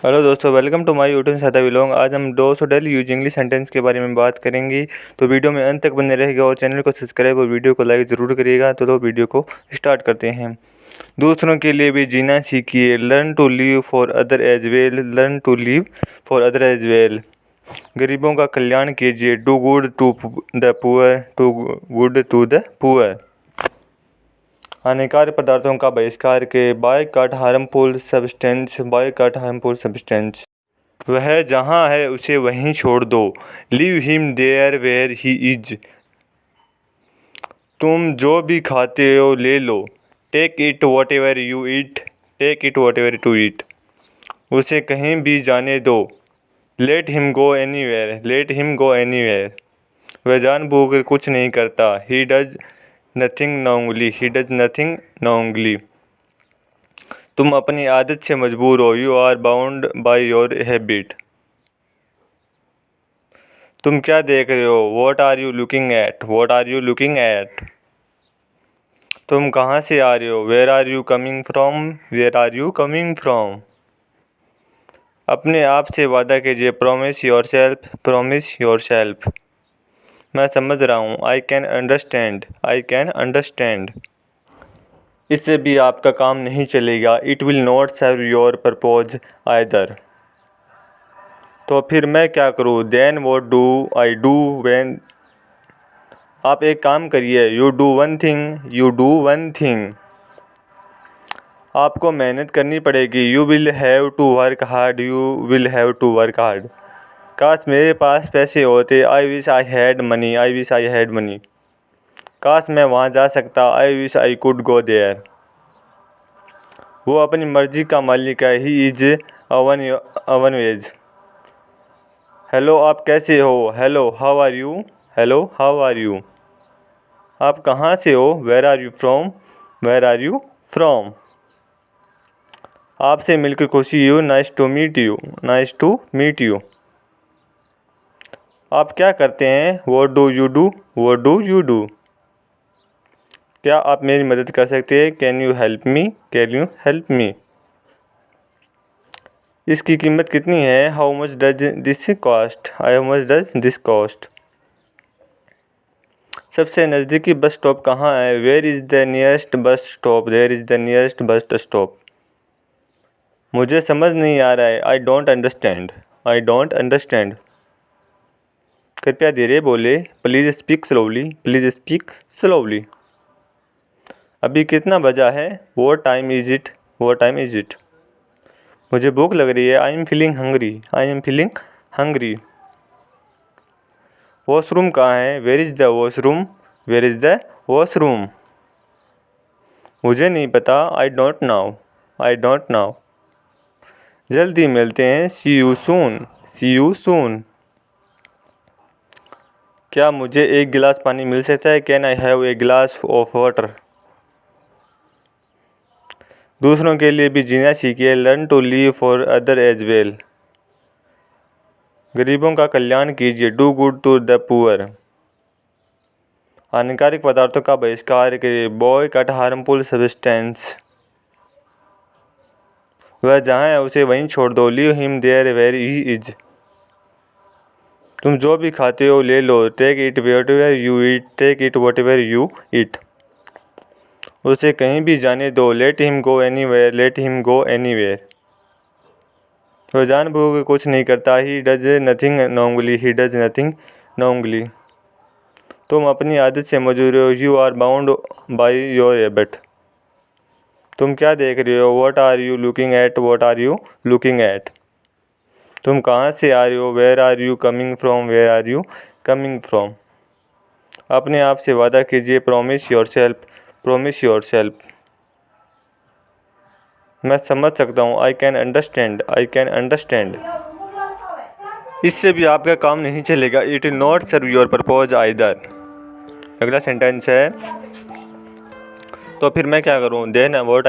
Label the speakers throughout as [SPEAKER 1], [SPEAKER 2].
[SPEAKER 1] Hello दोस्तों, welcome to my YouTube सादा vlog. आज हम दोस्तों डेली यूज इंग्लिश सेंटेंस के बारे में बात करेंगे। तो वीडियो में अंत तक बने रहेगा और चैनल को सब्सक्राइब और वीडियो को लाइक ज़रूर करिएगा। तो वीडियो को स्टार्ट करते हैं। दूसरों के लिए भी जीना सीखिए। Learn to live for other as well. Learn to live for other as well. गरीबों का कल्याण कीजिए। Do good to the poor. To good to the poor. हानिकारक पदार्थों का बहिष्कार के। Boycott harmful substance. Boycott harmful substance. वह जहाँ है उसे वहीं छोड़ दो। Leave him there where he is. तुम जो भी खाते हो ले लो। Take it whatever you eat. Take it whatever to eat. उसे कहीं भी जाने दो। Let him go anywhere. Let him go anywhere. वह जानबूझकर कुछ नहीं करता। He does nothing knowingly. He does nothing knowingly. तुम अपनी आदत से मजबूर हो। You are bound by your habit. तुम क्या देख रहे हो। What are you looking at. What are you looking at. तुम कहाँ से आ रहे हो। Where are you coming from. Where are you coming from. अपने आप से वादा कीजिए। Promise yourself. Promise yourself. मैं समझ रहा हूँ। I can understand. I can understand. इससे भी आपका काम नहीं चलेगा। It will not serve your purpose either. तो फिर मैं क्या करूँ। Then what do I do when. आप एक काम करिए। You do one thing. You do one thing. आपको मेहनत करनी पड़ेगी। You will have to work hard. You will have to work hard. काश मेरे पास पैसे होते। I wish I had money. I wish I had money. काश मैं वहाँ जा सकता। I wish I could go there. वो अपनी मर्जी का मालिक है। He is own ways. Hello, आप कैसे हो। Hello how are you. Hello how are you. आप कहाँ से हो। Where are you from. Where are you from. आपसे मिलकर खुशी। You nice to meet you. Nice to meet you. आप क्या करते हैं। What do you do. What do you do. क्या आप मेरी मदद कर सकते हैं। Can you help me. Can you help me. इसकी कीमत कितनी है। How much does this cost. How much does this cost. सबसे नज़दीकी बस स्टॉप कहाँ है। Where is the nearest bus stop. Where is the nearest bus stop. मुझे समझ नहीं आ रहा है। I don't understand. I don't understand. कृपया धीरे बोले। Please speak slowly. Please speak slowly. अभी कितना बजा है। What time is it. What time is it. मुझे भूख लग रही है। I am feeling hungry. I am feeling hungry. Washroom कहाँ है। Where is the washroom. Where is the washroom. मुझे नहीं पता। I don't know. I don't know. जल्दी मिलते हैं। सी you soon. See you soon. क्या मुझे एक गिलास पानी मिल सकता है। कैन आई हैव ए गिलास ऑफ वाटर। दूसरों के लिए भी जीना सीखिए। Learn to live for other as well. गरीबों का कल्याण कीजिए। Do good to the poor. हानिकारक पदार्थों का बहिष्कार करिए। Boycott harmful substance. वह जहाँ है उसे वहीं छोड़ दो। Leave him there where he is. तुम जो भी खाते हो ले लो। Take it whatever you eat. Take it whatever you eat. उसे कहीं भी जाने दो। Let him go anywhere. Let him go anywhere. वह जानबूझकर कुछ नहीं करता। He does nothing knowingly. He does nothing knowingly. तुम अपनी आदत से मजबूर हो। You are bound by your habit. तुम क्या देख रहे हो। What are you looking at. What are you looking at. तुम कहाँ से आ रहे हो। Where are you coming from. Where are you coming from. अपने आप से वादा कीजिए। Promise yourself. Promise yourself. मैं समझ सकता हूँ। I can understand. I can understand. इससे भी आपका काम नहीं चलेगा। It will not serve your purpose either. अगला सेंटेंस है। तो फिर मैं क्या करूँ। Then what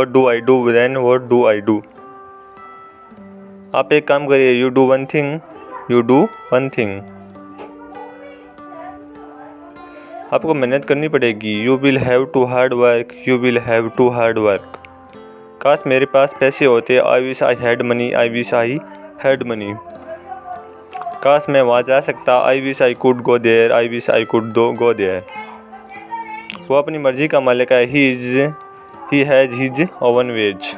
[SPEAKER 1] do I do. Then what do I do. आप एक काम करिए। You do one thing. You do one thing. आपको मेहनत करनी पड़ेगी। You will have to hard work. You will have to hard work. काश मेरे पास पैसे होते। I wish I had money, I wish I had money. काश मैं वहाँ जा सकता। I wish I could go there, I wish I could go there. वो अपनी मर्जी का मालिक है। He has his own ways.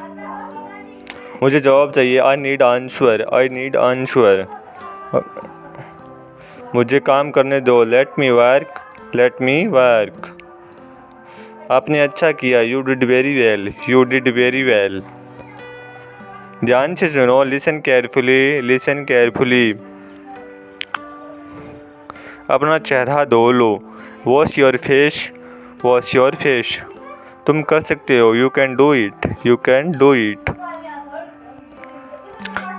[SPEAKER 1] मुझे जवाब चाहिए। I need answer, I need answer. मुझे काम करने दो। Let me work, let me work. आपने अच्छा किया। You did very well, you did very well. ध्यान से सुनो। Listen carefully, listen carefully. अपना चेहरा धो लो। Wash your face, wash your face. तुम कर सकते हो। You can do it, you can do it.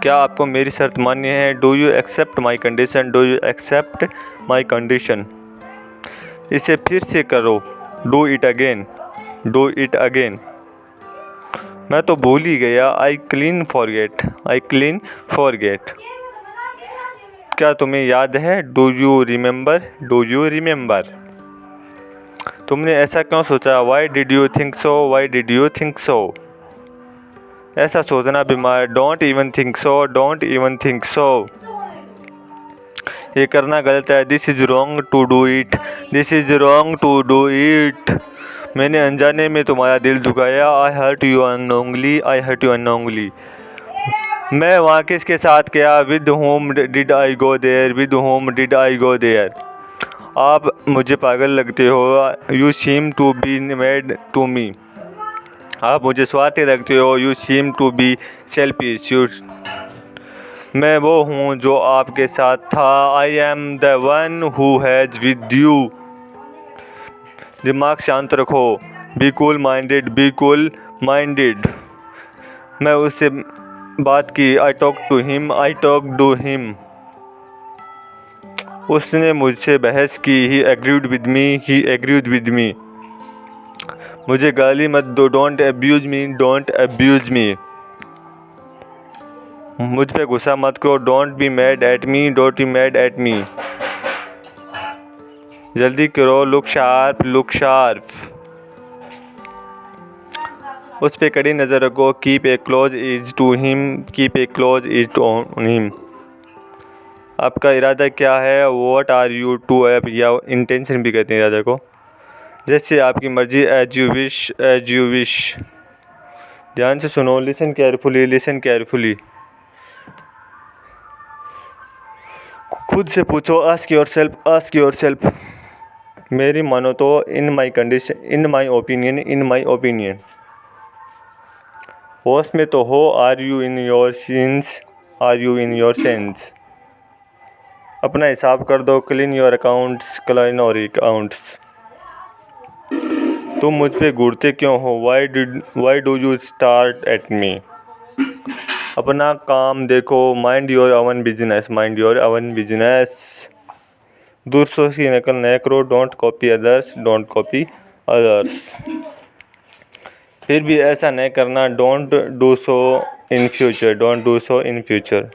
[SPEAKER 1] क्या आपको मेरी शर्त मान्य है? Do you accept my condition, do you accept my condition. इसे फिर से करो। Do it again, do it again. मैं तो भूल ही गया। I clean forget, I clean forget. क्या तुम्हें याद है? Do you remember, do you remember. तुमने ऐसा क्यों सोचा? Why did you think so, why did you think so. ऐसा सोचना बीमार। Don't even think so, don't even think so. ये करना गलत है। This is wrong to do it, this is wrong to do it. मैंने अनजाने में तुम्हारा दिल दुखाया। I hurt you unknowingly, I hurt you unknowingly. मैं वहाँ किसके साथ गया? With whom did I go there, with whom did I go there. आप मुझे पागल लगते हो। You seem to be mad to me. आप मुझे स्वार्थी लगते हो। You seem to be selfish. मैं वो हूँ जो आपके साथ था। I am the one who has with you. दिमाग शांत रखो। Be cool minded, be cool minded. मैं उससे बात की। I talk to him, I talk to him. उसने मुझसे बहस की। ही agreed with me, he agreed with me. मुझे गाली मत दो। Don't abuse me, don't abuse me. मुझ पे गुस्सा मत करो। Don't be mad at me, don't be mad at me. जल्दी करो। Look sharp, look sharp. उस पे कड़ी नज़र रखो। Keep a close eyes to him, keep a close eyes to him. आपका इरादा क्या है? What are you to up, या इंटेंशन भी कहते हैं इरादा को। जैसे आपकी मर्जी। As you wish, as you wish. ध्यान से सुनो। Listen carefully, listen carefully. खुद से पूछो। Ask yourself, ask yourself. मेरी मानो तो in my condition, in my opinion, in my opinion. होश में तो हो। Are you in your sense, are you in your sense. अपना हिसाब कर दो। Clean your accounts, clean your accounts. तुम मुझ पे घूरते क्यों हो? Why do you start at me. अपना काम देखो। Mind your own business, mind your own business. दूसरों की नकल न करो। Don't copy others, don't copy others. फिर भी ऐसा नहीं करना। Don't do so in future, don't do so in future.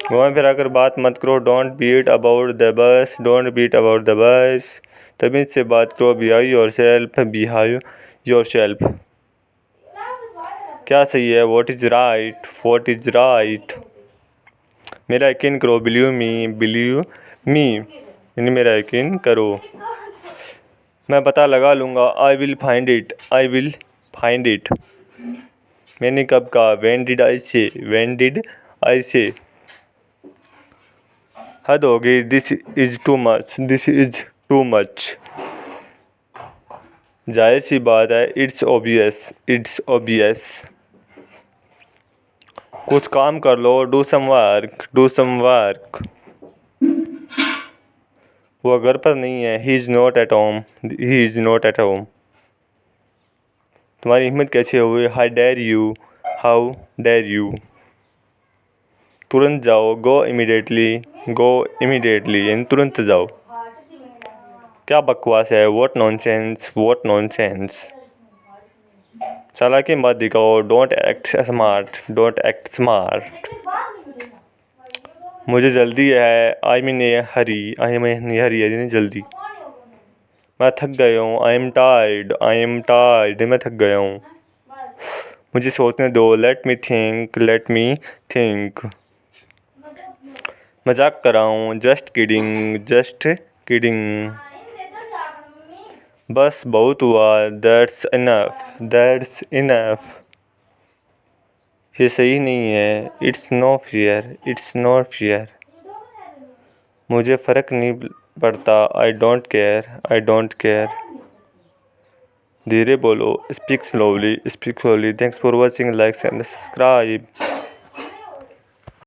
[SPEAKER 1] घुमा फिरा कर बात मत करो। Don't beat about the bush, don't beat about the bush. तमीज़ से बात करो। Behave yourself, behave yourself. क्या सही है? What is right, what is right. मेरा यकीन करो। Believe me, believe me. मेरा यकीन करो। मैं पता लगा लूँगा। I will find it, I will find it. मैंने कब कहा? व्हेन डिड आई से, व्हेन डिड आई से। हद हो गई। This is too much, this is too much. जाहिर सी बात है। It's obvious, it's obvious. कुछ काम कर लो। Do some work, do some work. वो घर पर नहीं है। He is not at home, he is not at home. तुम्हारी हिम्मत कैसे हुई? How dare you, how dare you. तुरंत जाओ। गो इमीडिएटली, गो इमीडिएटली, यानी तुरंत जाओ। क्या बकवास है? What nonsense, what nonsense. चालाकी मत दिखाओ। Don't act smart, don't act smart. मुझे जल्दी है। I mean Hari, I mean हरी, यानी जल्दी। मैं थक गया हूँ। I am tired, I am tired. मैं थक गया हूँ। मुझे सोचने दो। Let me think. मजाक कर रहा हूँ। Just kidding. बस बहुत हुआ। That's enough. ये सही नहीं है। It's not fair. मुझे फ़र्क नहीं पड़ता। I don't care. धीरे बोलो। Speak slowly. Thanks for watching. Like and subscribe.